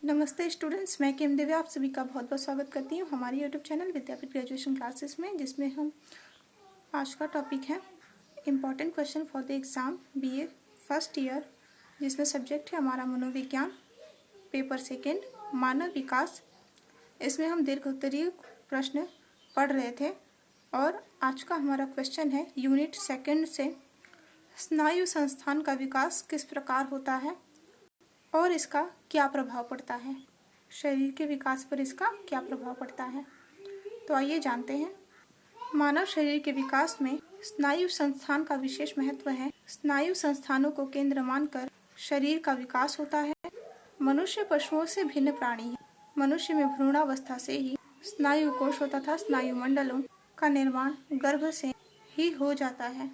नमस्ते स्टूडेंट्स, मैं केम दिव्या आप सभी का बहुत बहुत स्वागत करती हूँ हमारी यूट्यूब चैनल विद्यापीठ ग्रेजुएशन क्लासेस में, जिसमें हम आज का टॉपिक है important question for the exam BA first year, जिसमें सब्जेक्ट है हमारा मनोविज्ञान, पेपर सेकेंड मानव विकास। इसमें हम दीर्घोत्तरीय प्रश्न पढ़ रहे थे और आज का हमारा क्वेश्चन है यूनिट सेकेंड से स्नायु संस्थान का विकास किस प्रकार होता है और इसका क्या प्रभाव पड़ता है, शरीर के विकास पर इसका क्या प्रभाव पड़ता है। तो आइए जानते हैं। मानव शरीर के विकास में स्नायु संस्थान का विशेष महत्व है। स्नायु संस्थानों को केंद्र मानकर शरीर का विकास होता है। मनुष्य पशुओं से भिन्न प्राणी है। मनुष्य में भ्रूणावस्था से ही स्नायु कोशों तथा स्नायु मंडलों का निर्माण गर्भ से ही हो जाता है।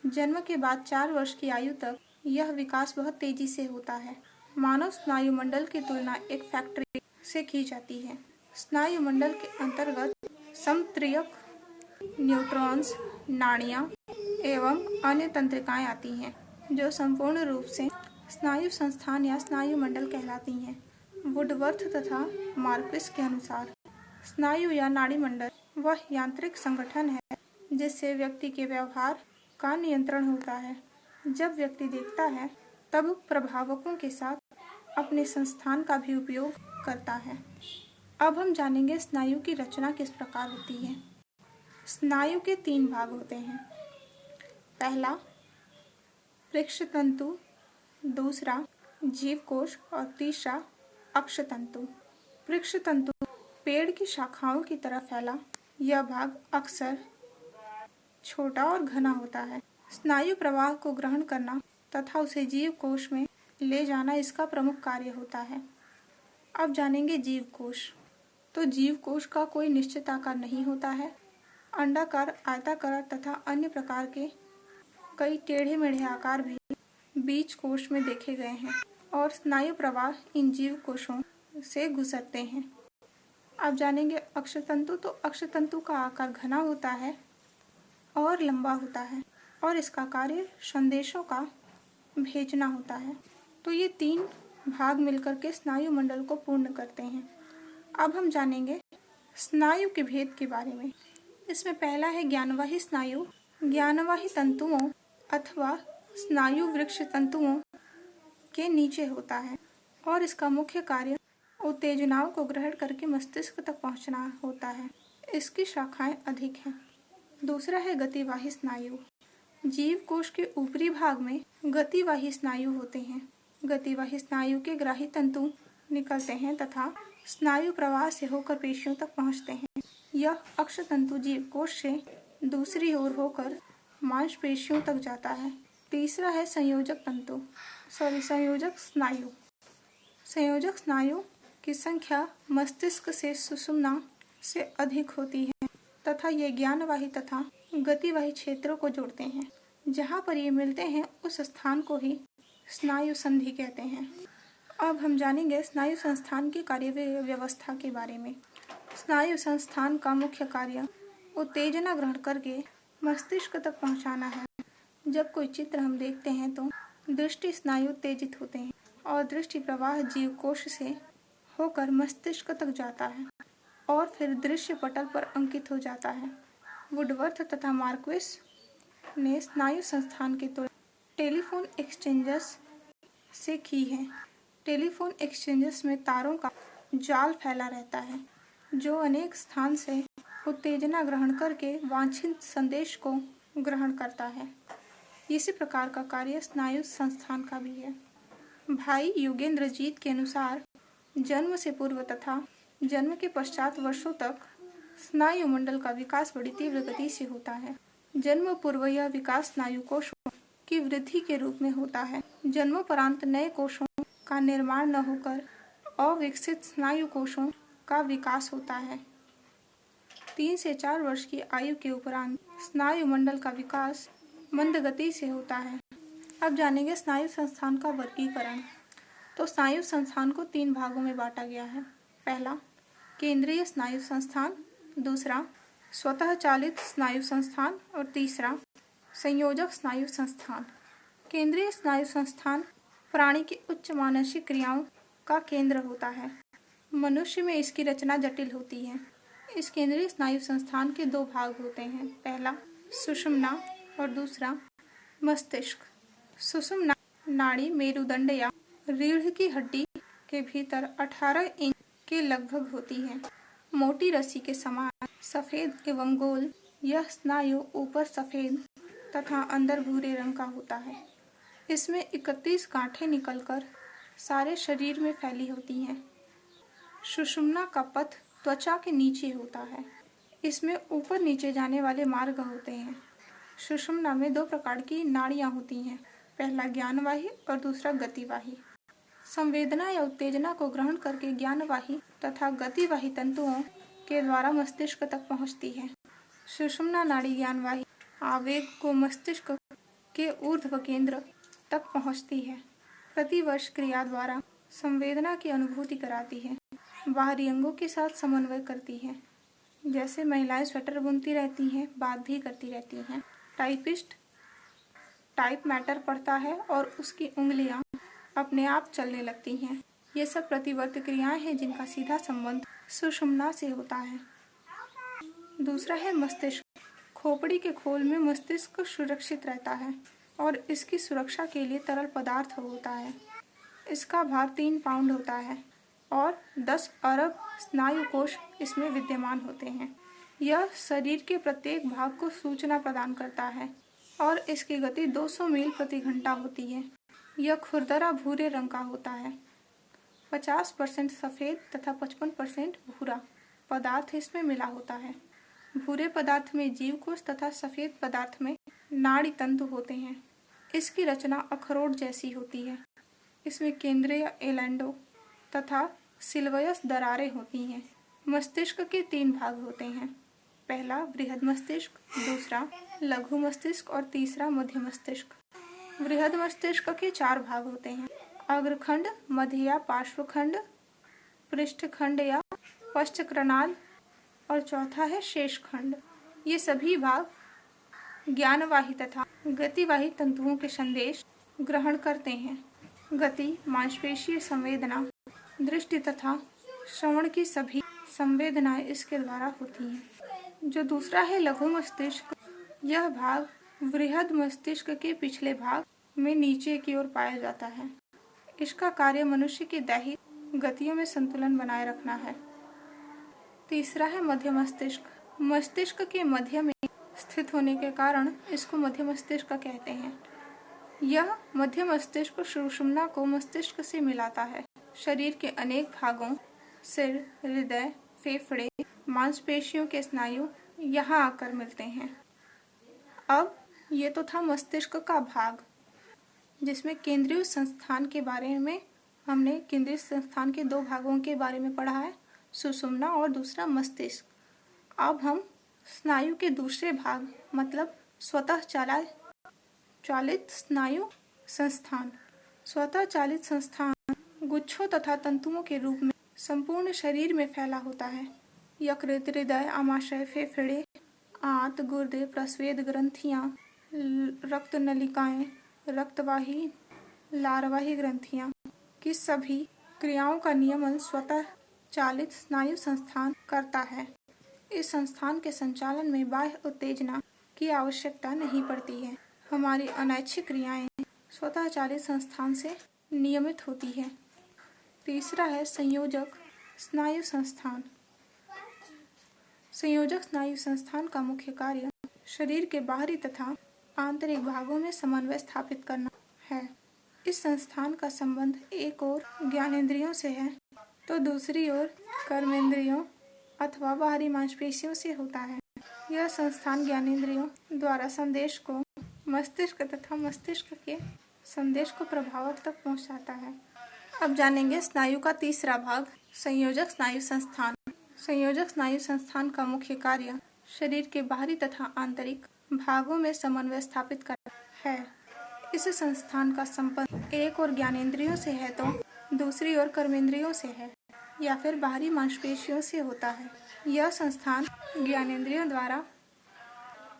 जन्म के बाद 4 वर्ष की आयु तक यह विकास बहुत तेजी से होता है। मानव स्नायु मंडल की तुलना एक फैक्ट्री से की जाती है। स्नायु मंडल के अंतर्गत समत्रियक, न्यूट्रॉन्स, नाड़ियाँ एवं अन्य तंत्रिकाएं आती हैं, जो संपूर्ण रूप से स्नायु संस्थान या स्नायु मंडल कहलाती हैं। वुडवर्थ तथा मार्क्विस के अनुसार स्नायु या नाड़ी मंडल वह यांत्रिक संगठन है जिससे व्यक्ति के व्यवहार का नियंत्रण होता है। जब व्यक्ति देखता है तब प्रभावकों के साथ अपने संस्थान का भी उपयोग करता है। अब हम जानेंगे स्नायु की रचना किस प्रकार होती है। स्नायु के 3 भाग होते हैं। पहला पृष्ठतंतु, दूसरा जीवकोश और तीसरा अक्षतंतु। पृष्ठतंतु पेड़ की शाखाओं की तरह फैला यह भाग अक्सर छोटा और घना होता है। स्नायु प्रवाह को ग्रहण करना तथा उसे जीवकोश में ले जाना इसका प्रमुख कार्य होता है। अब जानेंगे जीवकोश। तो जीवकोश का कोई निश्चित आकार नहीं होता है। अंडाकार, आयताकार तथा अन्य प्रकार के कई टेढ़े मेढ़े आकार भी बीज कोश में देखे गए हैं और स्नायु प्रवाह इन जीवकोशों से गुजरते हैं। अब जानेंगे अक्षतंतु। तो अक्षतंतु का आकार घना होता है और लंबा होता है और इसका कार्य संदेशों का भेजना होता है। तो ये 3 भाग मिलकर के स्नायु मंडल को पूर्ण करते हैं। अब हम जानेंगे स्नायु के भेद के बारे में। इसमें पहला है ज्ञानवाही स्नायु। ज्ञानवाही तंतुओं अथवा स्नायु वृक्ष तंतुओं के नीचे होता है और इसका मुख्य कार्य उत्तेजनाओं को ग्रहण करके मस्तिष्क तक पहुंचना होता है। इसकी शाखाएं अधिक हैं। दूसरा है गतिवाही स्नायु। जीवकोश के ऊपरी भाग में गतिवाही स्नायु होते हैं। गतिवाही स्नायु के ग्राही तंतु निकलते हैं तथा स्नायु प्रवाह से होकर पेशियों तक पहुंचते हैं। यह अक्षतंतु जीवकोश से दूसरी ओर होकर मांसपेशियों तक जाता है। तीसरा है संयोजक स्नायु। संयोजक स्नायु की संख्या मस्तिष्क से सुषुम्ना से अधिक होती है तथा ये ज्ञानवाही तथा गतिवाही क्षेत्रों को जोड़ते हैं। जहाँ पर ये मिलते हैं उस स्थान को ही स्नायु संधि कहते हैं। अब हम जानेंगे स्नायु संस्थान की कार्य व्यवस्था के बारे में। स्नायु संस्थान का मुख्य कार्य उत्तेजना ग्रहण करके मस्तिष्क तक पहुंचाना है। जब कोई चित्र हम देखते हैं तो दृष्टि स्नायु उत्तेजित होते हैं और दृष्टि प्रवाह जीवकोश से होकर मस्तिष्क तक जाता है और फिर दृश्य पटल पर अंकित हो जाता है। वुडवर्थ तथा मार्क्विस ने स्नायु संस्थान की तुलना टेलीफोन एक्सचेंजर्स से की है। टेलीफोन एक्सचेंजर्स में तारों का जाल फैला रहता है जो अनेक स्थान से उत्तेजना ग्रहण करके वांछित संदेश को ग्रहण करता है। इसी प्रकार का कार्य स्नायु संस्थान का भी है। भाई युगेंद्र जीत के अनुसार जन्म से पूर्व तथा जन्म के पश्चात वर्षों तक स्नायु मंडल का विकास बड़ी तीव्र गति से होता है। जन्म पूर्व यह विकास स्नायु कोशों की वृद्धि के रूप में होता है। जन्मोपरांत नए कोशों का निर्माण न होकर अविकसित स्नायु कोशों का विकास होता है। 3 से 4 वर्ष की आयु के उपरांत स्नायु मंडल का विकास मंद गति से होता है। अब जानेंगे स्नायु संस्थान का वर्गीकरण। तो स्नायु संस्थान को 3 भागों में बांटा गया है। पहला केंद्रीय स्नायु संस्थान, दूसरा स्वतः चालित स्नायु संस्थान और तीसरा संयोजक स्नायु संस्थान। केंद्रीय स्नायु संस्थान प्राणी की उच्च मानसिक क्रियाओं का केंद्र होता है। मनुष्य में इसकी रचना जटिल होती है। इस केंद्रीय स्नायु संस्थान के दो भाग होते हैं, पहला सुषुम्ना और दूसरा मस्तिष्क। सुषुम्ना नाड़ी मेरुदंड या रीढ़ की हड्डी के भीतर 18 इंच के लगभग होती है। मोटी रस्सी के समान सफेद एवं गोल, यह स्नायु ऊपर सफेद तथा अंदर भूरे रंग का होता है। इसमें 31 गांठें निकलकर सारे शरीर में फैली होती हैं। सुषुम्ना का पथ त्वचा के नीचे होता है। इसमें ऊपर नीचे जाने वाले मार्ग होते हैं। सुषुम्ना में दो प्रकार की नाड़ियां होती हैं, पहला ज्ञानवाही और दूसरा गतिवाही। संवेदना या उत्तेजना को ग्रहण करके ज्ञानवाही तथा गतिवाही तंतुओं के द्वारा मस्तिष्क तक पहुंचती है। सुषुम्ना नाड़ी ज्ञानवाही आवेग को मस्तिष्क के ऊर्ध्व केंद्र तक पहुंचती है। प्रतिवर्ष क्रिया द्वारा संवेदना की अनुभूति कराती है, बाहरी अंगों के साथ समन्वय करती है। जैसे महिलाएं स्वेटर बुनती रहती हैं, बात भी करती रहती हैं। टाइपिस्ट टाइप मैटर पढ़ता है और उसकी उंगलियां अपने आप चलने लगती हैं। ये सब प्रतिवर्ती क्रियाएं हैं जिनका सीधा संबंध सुषुम्ना से होता है। दूसरा है मस्तिष्क। खोपड़ी के खोल में मस्तिष्क सुरक्षित रहता है और इसकी सुरक्षा के लिए तरल पदार्थ होता है। इसका भार 3 पाउंड होता है और 10 अरब स्नायु कोष इसमें विद्यमान होते हैं। यह शरीर के प्रत्येक भाग को सूचना प्रदान करता है और इसकी गति 200 मील प्रति घंटा होती है। यह खुरदरा भूरे रंग का होता है। 50% सफ़ेद तथा 55% भूरा पदार्थ इसमें मिला होता है। भूरे पदार्थ में जीवकोश तथा सफ़ेद पदार्थ में नाड़ी तंतु होते हैं। इसकी रचना अखरोट जैसी होती है। इसमें केंद्रीय एलेंडो तथा सिल्वयस दरारें होती हैं। मस्तिष्क के 3 भाग होते हैं, पहला बृहद मस्तिष्क, दूसरा लघु मस्तिष्क और तीसरा मध्य मस्तिष्क। बृहद मस्तिष्क के 4 भाग होते हैं, अग्रखंड, मध्य या पार्श्वखंड, पृष्ठखंड या पश्चक्रनाल और चौथा है शेषखंड। ये सभी भाग ज्ञानवाही तथा गतिवाही तंतुओं के संदेश ग्रहण करते हैं। गति, मांसपेशीय संवेदना, दृष्टि तथा श्रवण की सभी संवेदनाएं इसके द्वारा होती हैं। जो दूसरा है लघु मस्तिष्क, यह भाग बृहद मस्तिष्क के पिछले भाग में नीचे की ओर पाया जाता है। इसका कार्य मनुष्य की दैहिक गतियों में संतुलन बनाए रखना है। तीसरा है मध्य मस्तिष्क। मस्तिष्क के मध्य में स्थित होने के कारण इसको मध्य मस्तिष्क कहते हैं। यह मध्य मस्तिष्क सुषुम्ना को मस्तिष्क से मिलाता है। शरीर के अनेक भागों, सिर, हृदय, फेफड़े, मांसपेशियों के स्नायु यहाँ आकर मिलते हैं। अब ये तो था मस्तिष्क का भाग, जिसमें केंद्रीय संस्थान के बारे में हमने केंद्रीय संस्थान के 2 भागों के बारे में पढ़ा है, सुषुम्ना और दूसरा मस्तिष्क। अब हम स्नायु के दूसरे भाग मतलब स्वतः चालित स्नायु संस्थान। स्वतः चालित संस्थान गुच्छों तथा तंतुओं के रूप में संपूर्ण शरीर में फैला होता है। यकृत, हृदय, आमाशय, फेफड़े, आंत, गुर्दे, प्रस्वेद ग्रंथियां, रक्त नलिकाएं, रक्तवाही, लारवाही ग्रंथियां की सभी क्रियाओं का नियमन स्वतः चालित स्नायु संस्थान करता है। इस संस्थान के संचालन में बाह्य उत्तेजना की आवश्यकता नहीं पड़ती है। हमारी अनैच्छिक क्रियाएं स्वतः चालित संस्थान से नियमित होती है। तीसरा है संयोजक स्नायु संस्थान। संयोजक स्नायु संस्थान का मुख्य कार्य शरीर के बाहरी तथा आंतरिक भागों में समन्वय स्थापित करना है। इस संस्थान का संबंध एक ओर ज्ञानेंद्रियों से है तो दूसरी ओर कर्मेंद्रियों अथवा बाहरी मांसपेशियों से होता है। यह संस्थान ज्ञानेंद्रियों द्वारा संदेश को मस्तिष्क तथा मस्तिष्क के संदेश को प्रभावक तक पहुंचाता है। अब जानेंगे स्नायु का तीसरा भाग, संयोजक स्नायु संस्थान। संयोजक स्नायु संस्थान का मुख्य कार्य शरीर के बाहरी तथा आंतरिक भागों में समन्वय स्थापित करना है। इस संस्थान का संबंध एक और ज्ञानेंद्रियों से है तो दूसरी ओर कर्मेंद्रियों से है या फिर बाहरी मांसपेशियों से होता है। यह संस्थान ज्ञानेंद्रियों द्वारा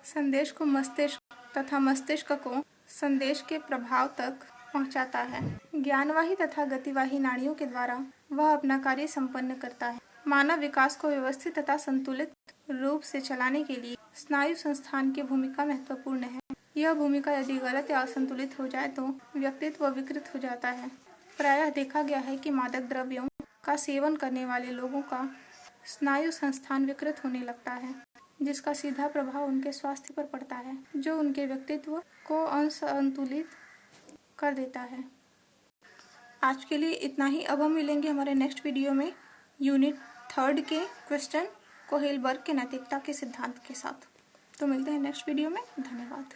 संदेश को मस्तिष्क तथा मस्तिष्क को संदेश के प्रभाव तक पहुंचाता है। ज्ञानवाही तथा गतिवाही नाड़ियों के द्वारा वह अपना कार्य संपन्न करता है। मानव विकास को व्यवस्थित तथा संतुलित रूप से चलाने के लिए स्नायु संस्थान की भूमिका महत्वपूर्ण है। यह भूमिका यदि गलत या असंतुलित हो जाए तो व्यक्तित्व विकृत हो जाता है। प्रायः देखा गया है कि मादक द्रव्यों का सेवन करने वाले लोगों का स्नायु संस्थान विकृत होने लगता है, जिसका सीधा प्रभाव उनके स्वास्थ्य पर पड़ता है, जो उनके व्यक्तित्व को असंतुलित कर देता है। आज के लिए इतना ही। अब हम मिलेंगे हमारे नेक्स्ट वीडियो में यूनिट 3 के क्वेश्चन कोहेलबर्ग के नैतिकता के सिद्धांत के साथ। तो मिलते हैं नेक्स्ट वीडियो में। धन्यवाद।